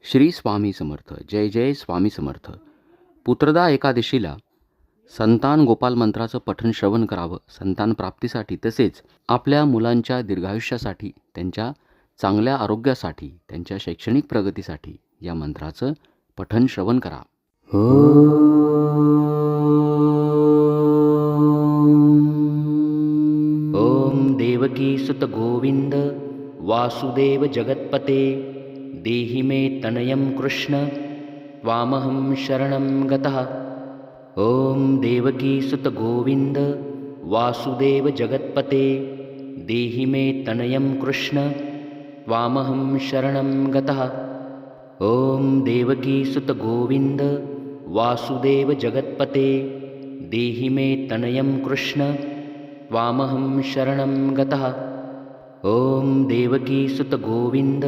श्री स्वामी समर्थ. जय जय स्वामी समर्थ. पुत्रदा एकादशीला संतान गोपाल मंत्राचं पठण श्रवण करावं, संतान प्राप्तीसाठी तसेच आपल्या मुलांच्या दीर्घायुष्यासाठी, त्यांच्या चांगल्या आरोग्यासाठी, त्यांच्या शैक्षणिक प्रगतीसाठी या मंत्राचं पठण श्रवण करा. ओम देवकी सुत गोविंद वासुदेव जगत्पते देहि मे तनयं कृष्ण त्वामहं शरणं गतः. ओम देवकी सुत गोविंद वासुदेव जगत्पते देहि मे तनयं कृष्ण त्वामहं शरणं गतः. ओम देवकी सुत गोविंद वासुदेव जगत्पते देहि मे तनयं कृष्ण त्वामहं शरणं गतः. ओम देवकी सुत गोविंद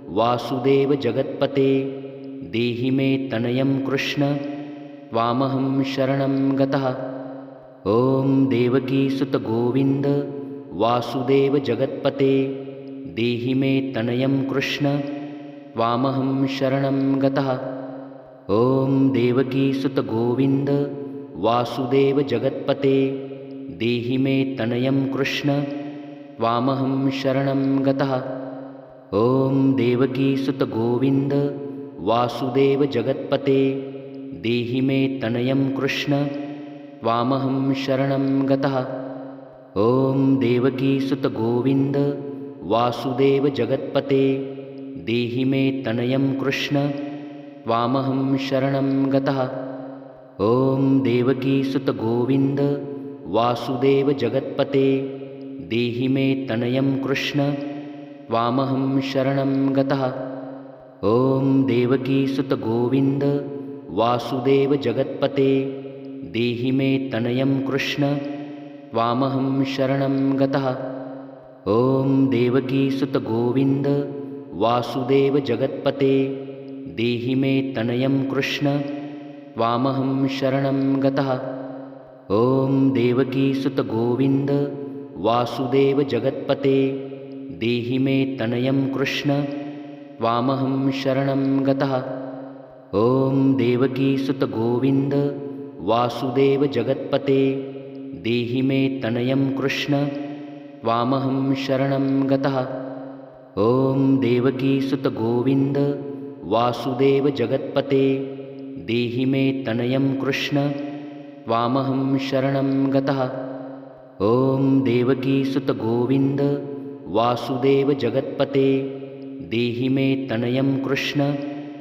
वासुदेव जगत्पते देहि मे तनयं कृष्ण त्वामहं शरणं गतः. ओम देवकी सुत गोविंद वासुदेव जगत्पते देहि मे तनयं कृष्ण त्वामहं शरणं गतः. ओम देवकी सुत गोविंद वासुदेव जगत्पते देहि मे तनयं कृष्ण त्वामहं शरणं गतः. ओम देवकी सुत गोविंद वासुदेव जगत्पते देहि मे तनयं कृष्ण त्वामहं शरणं गतः. ओम देवकी सुत गोविंद वासुदेव जगत्पते देहि मे तनयं कृष्ण त्वामहं शरणं गतः. ओम देवकी सुत गोविंद वासुदेव जगत्पते देहि मे तनयं कृष्ण त्वामहं शरणं गतः. ओम देवकी सुत गोविंद वासुदेव जगत्पते देहि मे तनयं कृष्ण त्वामहं शरणं गतः. ओम देवकी सुत गोविंद वासुदेव जगत्पते देहि मे तनयं कृष्ण त्वामहं शरणं गतः. ओम देवकी सुत गोविंद वासुदेव जगत्पते देहि मे तनयं कृष्ण त्वामहं शरणं गतः. ओम देवकी सुत गोविंद वासुदेव जगत्पते देहि मे तनयं कृष्ण त्वामहं शरणं गतः. ओम देवकी सुत गोविंद वासुदेव जगत्पते देहि मे तनयं कृष्ण त्वामहं शरणं गतः. ओम देवकी सुत गोविंद वासुदेव जगत्पते देहि मे तनयं कृष्ण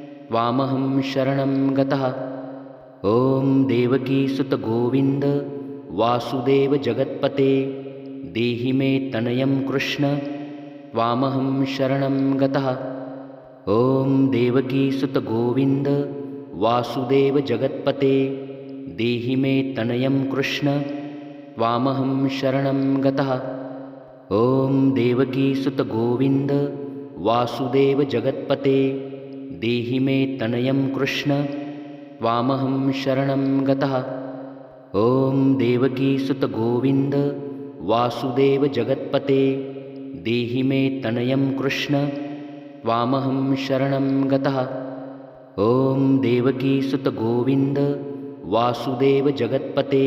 त्वामहं शरणं गतः. ओम देवकी सुत गोविंद वासुदेव जगत्पते देहि मे तनयं कृष्ण त्वामहं शरणं गतः. ओम देवकी सुत गोविंद वासुदेव जगत्पते देहि मे तनयं कृष्ण त्वामहं शरणं गतः. ओम देवकी सुत गोविंद वासुदेव जगत्पते देहि मे तनयं कृष्ण त्वामहं शरणं गतः. ओम देवकी सुत गोविंद वासुदेव जगत्पते देहि मे तनयं कृष्ण त्वामहं शरणं गतः. ओम देवकी सुत गोविंद वासुदेव जगत्पते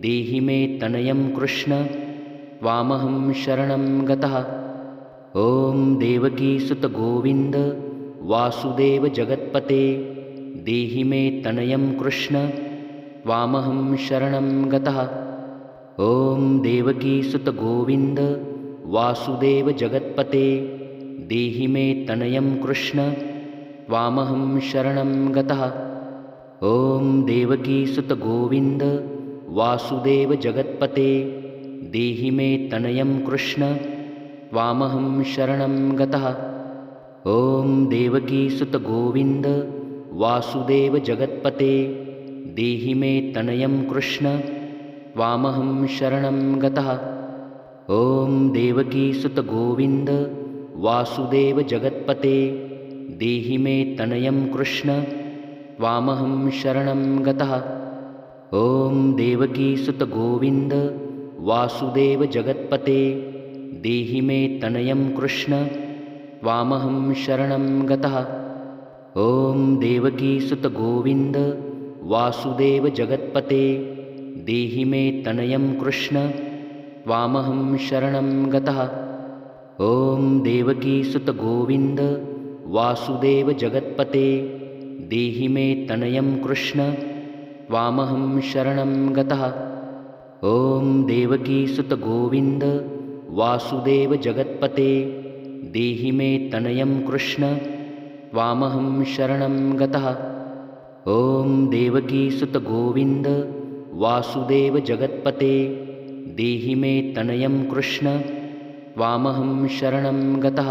देहि मे तनयं कृष्ण त्वामहं शरणं गतः. ओम देवकी सुत गोविंद वासुदेव जगत्पते देहि मे तनयं कृष्ण त्वामहं शरणं गतः. ओम देवकी सुत गोविंद वासुदेव जगत्पते देहि मे तनयं कृष्ण त्वामहं शरणं गतः. ओम देवकी सुत गोविंद वासुदेव जगत्पते देहि मे तनयं कृष्ण त्वामहं शरणं गतः. ओम देवकी सुत गोविंद वासुदेव जगत्पते देहि मे तनयं कृष्ण त्वामहं शरणं गतः. ओम देवकी सुत गोविंद वासुदेव जगत्पते देहि मे तनयं कृष्ण त्वामहं शरणं गतः. ओम देवकी सुत गोविंद वासुदेव जगत्पते देहि मे तनयं कृष्ण त्वामहं शरणं गतः. ॐ देवकीसुत गोविन्द वासुदेव जगत्पते देहि मे तनयं कृष्ण त्वामहं शरणं गतः। ॐ देवकीसुत गोविन्द वासुदेव जगत्पते देहि मे तनयं कृष्ण त्वामहं शरणं गतः। ॐ देवकीसुत गोविन्द वासुदेव जगत्पते देहि मे तनयं कृष्ण त्वामहं शरणं गतः। ॐ देवकीसुत गोविन्द वासुदेव जगत्पते देहि मे तनयं कृष्ण त्वामहं शरणं गतः।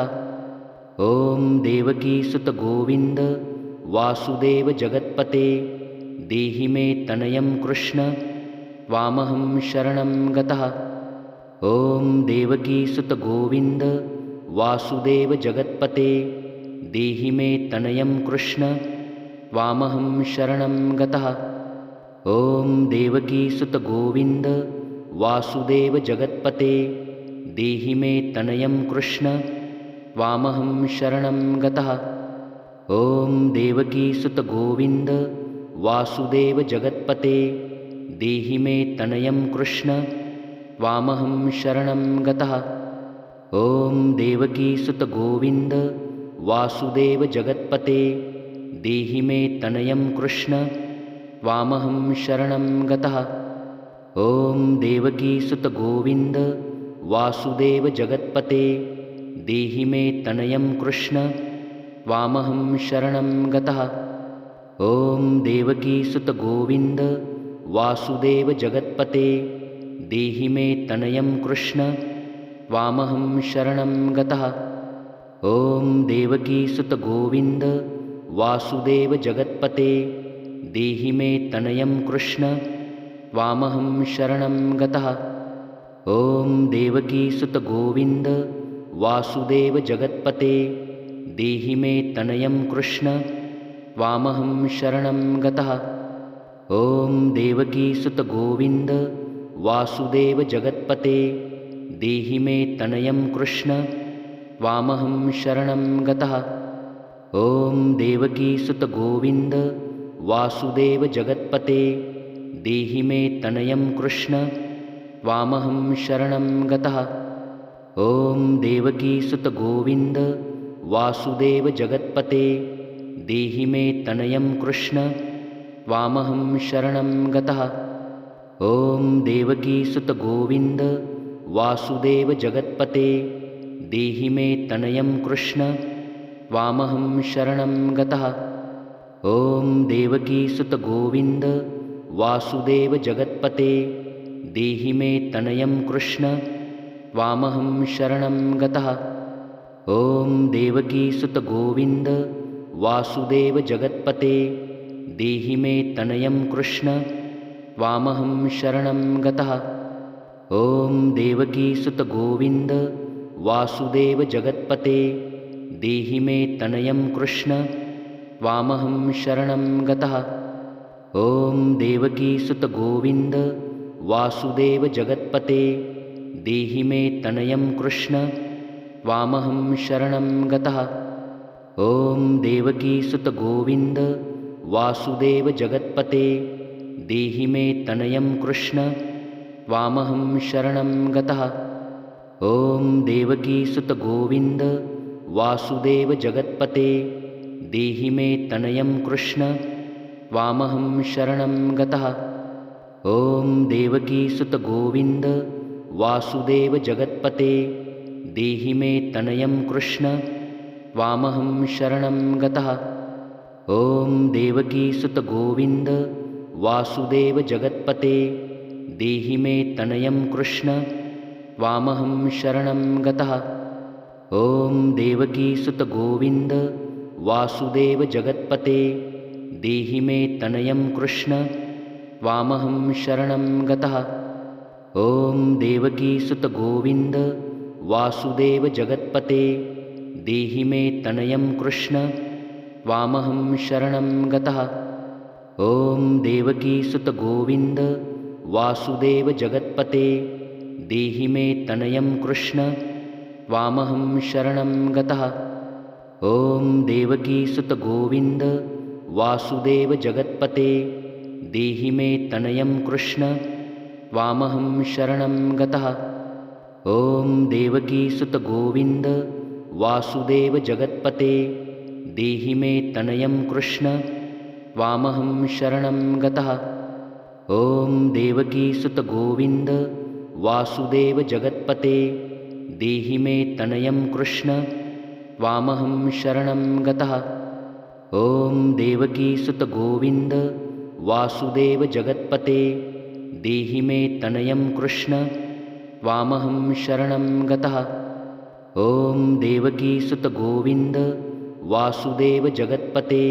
ॐ देवकीसुत गोविन्द वासुदेव जगत्पते देहि मे तनयं कृष्ण त्वामहं शरणं गतः। ॐ देवकीसुत गोविन्द वासुदेव जगत्पते देहि मे तनयं कृष्ण त्वामहं शरणं गतः। ॐ देवकीसुत गोविन्द वासुदेव जगत्पते देहि मे तनयं कृष्ण त्वामहं शरणं गतः। ॐ देवकीसुत गोविन्द वासुदेव जगत्पते देहि मे तनयं कृष्ण त्वामहं शरणं गतः। ॐ देवकीसुत गोविन्द वासुदेव जगत्पते देहि मे तनयं कृष्ण त्वामहं शरणं गतः। ॐ देवकीसुत गोविन्द वासुदेव जगत्पते देहि मे तनयं कृष्ण त्वामहं शरणं गतः। ॐ देवकीसुत गोविन्द वासुदेव जगत्पते देहि मे तनयं कृष्ण त्वामहं शरणं गतः। ॐ देवकीसुत गोविन्द वासुदेव जगत्पते देहि मे तनयं कृष्ण त्वामहं शरणं गतः। ॐ देवकीसुत गोविन्द वासुदेव जगत्पते देहि मे तनयं कृष्ण त्वामहं शरणं गतः। ॐ देवकीसुत गोविन्द वासुदेव जगत्पते देहि मे तनयं कृष्ण त्वामहं शरणं गतः। ॐ देवकीसुत गोविन्द वासुदेव जगत्पते देहि मे तनयं कृष्ण त्वामहं शरणं गतः। ॐ देवकीसुत गोविन्द वासुदेव जगत्पते देहि मे तनयं कृष्ण त्वामहं शरणं गतः। ॐ देवकीसुत गोविन्द वासुदेव जगत्पते देहि मे तनयं कृष्ण त्वामहं शरणं गतः। ॐ देवकीसुत गोविन्द वासुदेव जगत्पते देहि मे तनयं कृष्ण त्वामहं शरणं गतः। ॐ देवकीसुत गोविन्द वासुदेव जगत्पते देहि मे तनयं कृष्ण त्वामहं शरणं गतः। ॐ देवकीसुत गोविन्द वासुदेव जगत्पते देहि मे तनयं कृष्ण त्वामहं शरणं गतः। ॐ देवकीसुत गोविन्द वासुदेव जगत्पते देहि मे तनयं कृष्ण त्वामहं शरणं गतः। ॐ देवकीसुत गोविन्द वासुदेव जगत्पते देहि मे तनयं कृष्ण त्वामहं शरणं गतः। ॐ देवकीसुत गोविन्द वासुदेव जगत्पते देहि मे तनयं कृष्ण त्वामहं शरणं गतः। ॐ देवकीसुत गोविन्द वासुदेव जगत्पते देहि मे तनयं कृष्ण त्वामहं शरणं गतः। ॐ देवकीसुत गोविन्द वासुदेव जगत्पते देहि मे तनयं कृष्ण त्वामहं शरणं गतः। ॐ देवकीसुत गोविन्द वासुदेव जगत्पते देहि मे तनयं कृष्ण त्वामहं शरणं गतः। ॐ देवकीसुत गोविन्द वासुदेव जगत्पते देहि मे तनयं कृष्ण त्वामहं शरणं गतः। ॐ देवकीसुत गोविन्द वासुदेव जगत्पते देहि मे तनयं कृष्ण त्वामहं शरणं गतः। ॐ देवकीसुत गोविन्द वासुदेव जगत्पते देहि मे तनयं कृष्ण त्वामहं शरणं गतः। ॐ देवकीसुत गोविन्द वासुदेव जगत्पते देहि मे तनयं कृष्ण त्वामहं शरणं गतः। ॐ देवकीसुत गोविन्द वासुदेव जगत्पते देहि मे तनयं कृष्ण त्वामहं शरणं गतः। ॐ देवकीसुत गोविन्द वासुदेव जगत्पते देहि मे तनयं कृष्ण त्वामहं शरणं गतः। ॐ देवकीसुत गोविन्द वासुदेव जगत्पते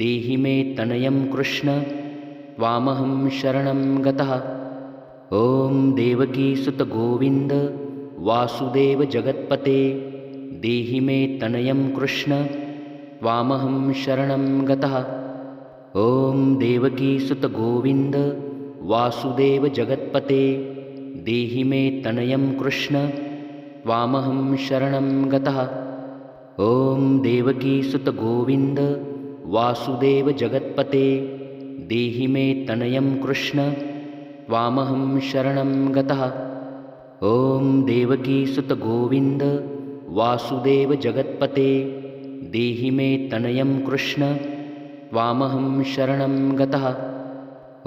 देहि मे तनयं कृष्ण त्वामहं शरणं गतः। ॐ देवकीसुत गोविन्द वासुदेव जगत्पते देहि मे तनयं कृष्ण त्वामहं शरणं गतः। ॐ देवकीसुत गोविन्द वासुदेव जगत्पते देहि मे तनयं कृष्ण त्वामहं शरणं गतः। ॐ देवकीसुत गोविन्द वासुदेव जगत्पते देहि मे तनयं कृष्ण त्वामहं शरणं गतः। ॐ देवकीसुत गोविन्द वासुदेव जगत्पते देहि मे तनयं कृष्ण त्वामहं शरणं गतः।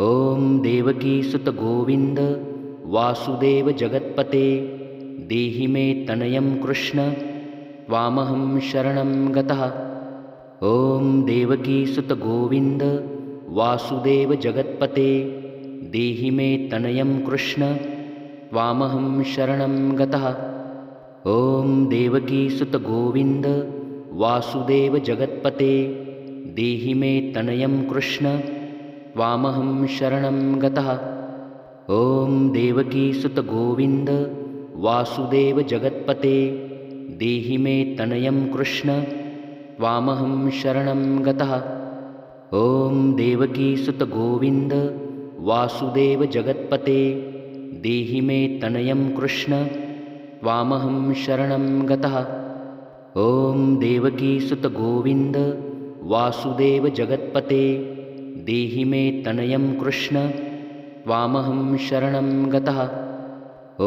ॐ देवकीसुत गोविन्द वासुदेव जगत्पते देहि मे तनयं कृष्ण त्वामहं शरणं गतः। ॐ देवकीसुत गोविन्द वासुदेव जगत्पते देहि मे तनयं कृष्ण त्वामहं शरणं गतः। ॐ देवकीसुत गोविन्द वासुदेव जगत्पते देहि मे तनयं कृष्ण त्वामहं शरणं गतः। ॐ देवकीसुत गोविन्द वासुदेव जगत्पते देहि मे तनयं कृष्ण त्वामहं शरणं गतः। ॐ देवकीसुत गोविन्द वासुदेव जगत्पते देहि मे तनयं कृष्ण त्वामहं शरणं गतः। ॐ देवकीसुत गोविन्द वासुदेव जगत्पते देहि मे तनयं कृष्ण त्वामहं शरणं गतः।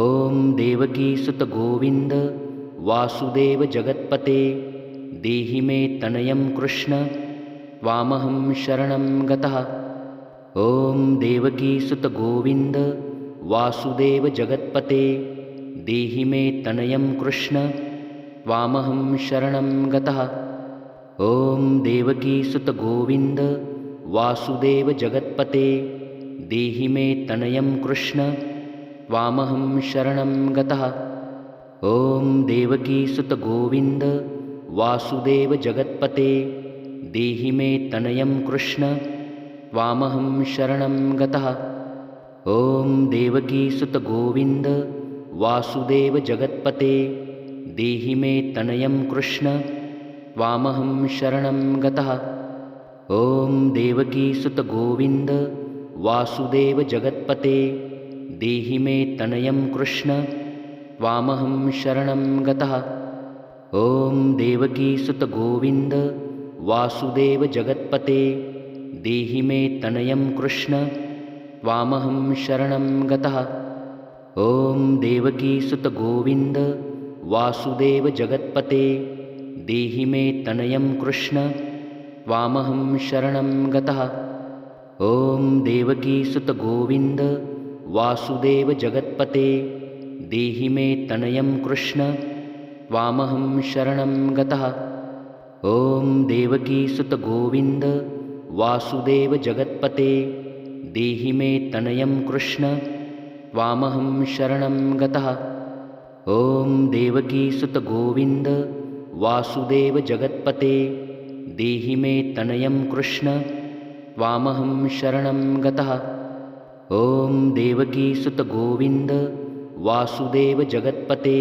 ॐ देवकीसुत गोविन्द वासुदेव जगत्पते देहि मे तनयं कृष्ण त्वामहं शरणं गतः। ॐ देवकीसुत गोविन्द वासुदेव जगत्पते देहि मे तनयं कृष्ण त्वामहं शरणं गतः। ॐ देवकीसुत गोविन्द वासुदेव जगत्पते देहि मे तनयं कृष्ण त्वामहं शरणं गतः। ॐ देवकीसुत गोविन्द वासुदेव जगत्पते देहि मे तनयं कृष्ण त्वामहं शरणं गतः। ॐ देवकीसुत गोविन्द वासुदेव जगत्पते देहि मे तनयं कृष्ण त्वामहं शरणं गतः। ॐ देवकीसुत गोविन्द वासुदेव जगत्पते देहि मे तनयं कृष्ण त्वामहं शरणं गतः। ॐ देवकीसुत गोविन्द वासुदेव जगत्पते देहि मे तनयं कृष्ण त्वामहं शरणं गतः। ॐ देवकीसुत गोविन्द वासुदेव जगत्पते देहि मे तनयं कृष्ण त्वामहं शरणं गतः। ॐ देवकीसुत गोविन्द वासुदेव जगत्पते देहि मे तनयं कृष्ण त्वामहं शरणं गतः। ॐ देवकीसुत गोविन्द वासुदेव जगत्पते देहि मे तनयं कृष्ण त्वामहं शरणं गतः। ॐ देवकीसुत गोविन्द वासुदेव जगत्पते देहि मे तनयं कृष्ण त्वामहं शरणं गतः। ॐ देवकीसुत गोविन्द वासुदेव जगत्पते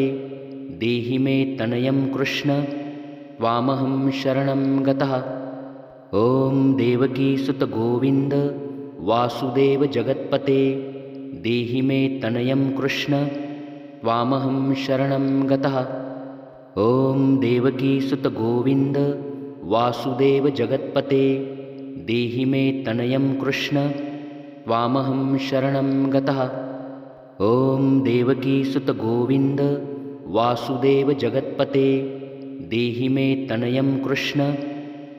देहि मे तनयं कृष्ण त्वामहं शरणं गतः। ॐ देवकीसुत गोविन्द वासुदेव जगत्पते देहि मे तनयं कृष्ण त्वामहं शरणं गतः। ॐ देवकीसुत गोविन्द वासुदेव जगत्पते देहि मे तनयं कृष्ण त्वामहं शरणं गतः। ॐ देवकीसुत गोविन्द वासुदेव जगत्पते देहि मे तनयं कृष्ण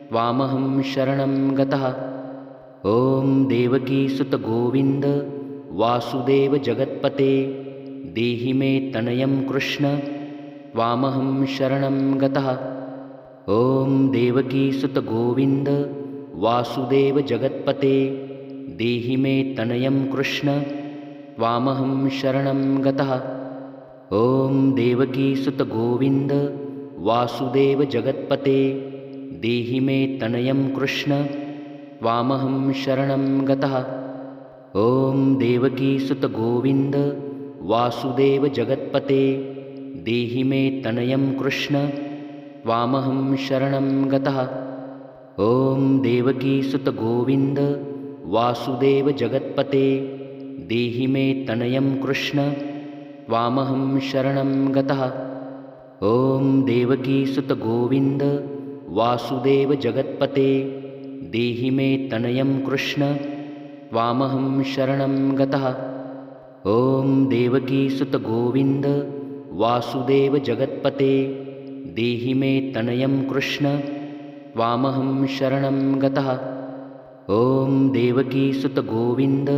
त्वामहं शरणं गतः। ॐ देवकीसुत गोविन्द वासुदेव जगत्पते देहि मे तनयं कृष्ण त्वामहं शरणं गतः। ॐ देवकीसुत गोविन्द वासुदेव जगत्पते देहि मे तनयं कृष्ण त्वामहं शरणं गतः। ॐ देवकीसुत गोविन्द वासुदेव जगत्पते देहि मे तनयं कृष्ण त्वामहं शरणं गतः। ॐ देवकीसुत गोविन्द वासुदेव जगत्पते देहि मे तनयं कृष्ण त्वामहं शरणं गतः। ॐ देवकीसुत गोविन्द वासुदेव जगत्पते देहि मे तनयं कृष्ण त्वामहं शरणं गतः। ॐ देवकीसुत गोविन्द वासुदेव जगत्पते देहि मे तनयं कृष्ण त्वामहं शरणं गतः। ॐ देवकीसुत गोविन्द वासुदेव जगत्पते देहि मे तनयं कृष्ण त्वामहं शरणं गतः। ॐ देवकीसुत गोविन्द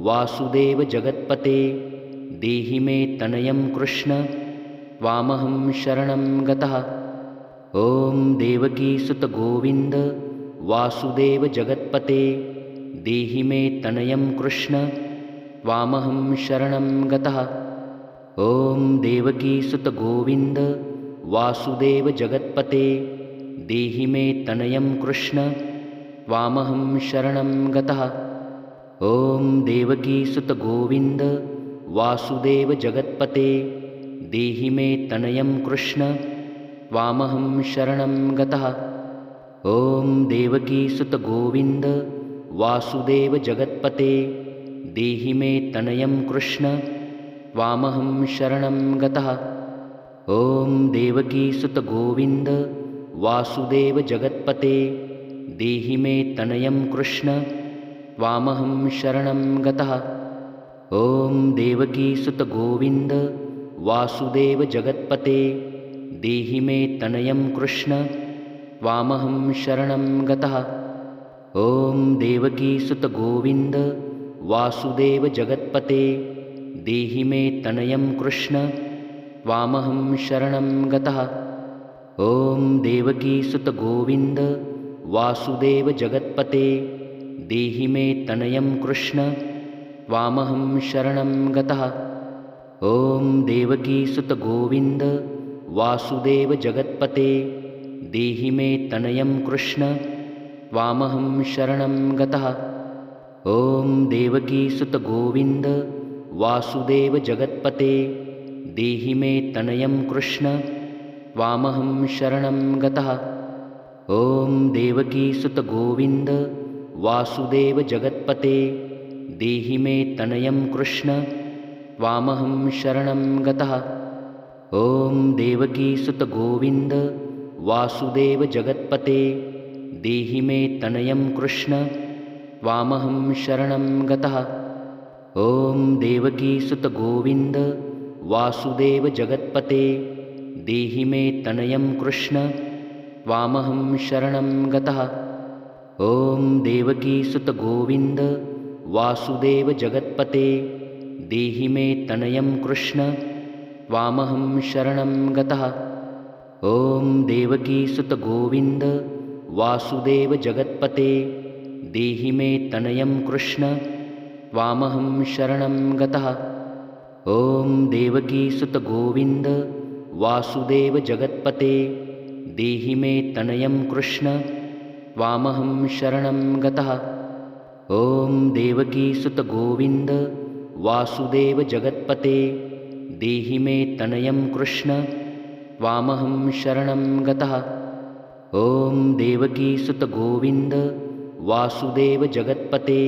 वासुदेव जगत्पते देहि मे तनयं कृष्ण त्वामहं शरणं गतः। ॐ देवकीसुत गोविन्द वासुदेव जगत्पते देहि मे तनयं कृष्ण त्वामहं शरणं गतः। ॐ देवकीसुत गोविन्द वासुदेव जगत्पते देहि मे तनयं कृष्ण त्वामहं शरणं गतः। ॐ देवकीसुत गोविन्द वासुदेव जगत्पते देहि मे तनयं कृष्ण त्वामहं शरणं गतः। ॐ देवकीसुत गोविन्द वासुदेव जगत्पते देहि मे तनयं कृष्ण त्वामहं शरणं गतः। ॐ देवकीसुत गोविन्द वासुदेव जगत्पते देहि मे तनयं कृष्ण त्वामहं शरणं गतः। ॐ देवकीसुत गोविन्द वासुदेव जगत्पते देहि मे तनयं कृष्ण त्वामहं शरणं गतः। ॐ देवकीसुत गोविन्द वासुदेव जगत्पते देहि मे तनयं कृष्ण त्वामहं शरणं गतः। ॐ देवकीसुत गोविन्द वासुदेव जगत्पते देहि मे तनयं कृष्ण त्वामहं शरणं गतः। ॐ देवकीसुत गोविन्द वासुदेव जगत्पते देहि मे तनयं कृष्ण त्वामहं शरणं गतः। ॐ देवकीसुत गोविन्द वासुदेव जगत्पते देहि मे तनयं कृष्ण त्वामहं शरणं गतः। ॐ देवकीसुत गोविन्द वासुदेव जगत्पते देहि मे तनयं कृष्ण त्वामहं शरणं गतः। ॐ देवकीसुत गोविन्द वासुदेव जगत्पते देहि मे तनयं कृष्ण त्वामहं शरणं गतः। ॐ देवकीसुत गोविन्द वासुदेव जगत्पते देहि मे तनयं कृष्ण त्वामहं शरणं गतः। ॐ देवकीसुत गोविन्द वासुदेव जगत्पते देहि मे तनयं कृष्ण त्वामहं शरणं गतः। ॐ देवकीसुत गोविन्द वासुदेव जगत्पते देहि मे तनयं कृष्ण त्वामहं शरणं गतः। ॐ देवकीसुत गोविन्द वासुदेव जगत्पते देहि मे तनयं कृष्ण त्वामहं शरणं गतः। ॐ देवकीसुत गोविन्द वासुदेव जगत्पते देहि मे तनयं कृष्ण त्वामहं शरणं गतः। ॐ देवकीसुत गोविन्द वासुदेव जगत्पते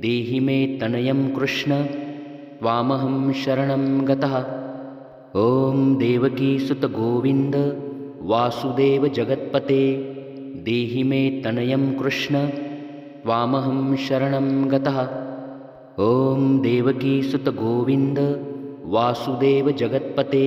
देहि मे तनयं कृष्ण त्वामहं शरणं गतः। ॐ देवकीसुत गोविन्द वासुदेव जगत्पते देहि मे तनयं कृष्ण त्वामहं शरणं गतः। ॐ देवकीसुत गोविन्द वासुदेव जगत्पते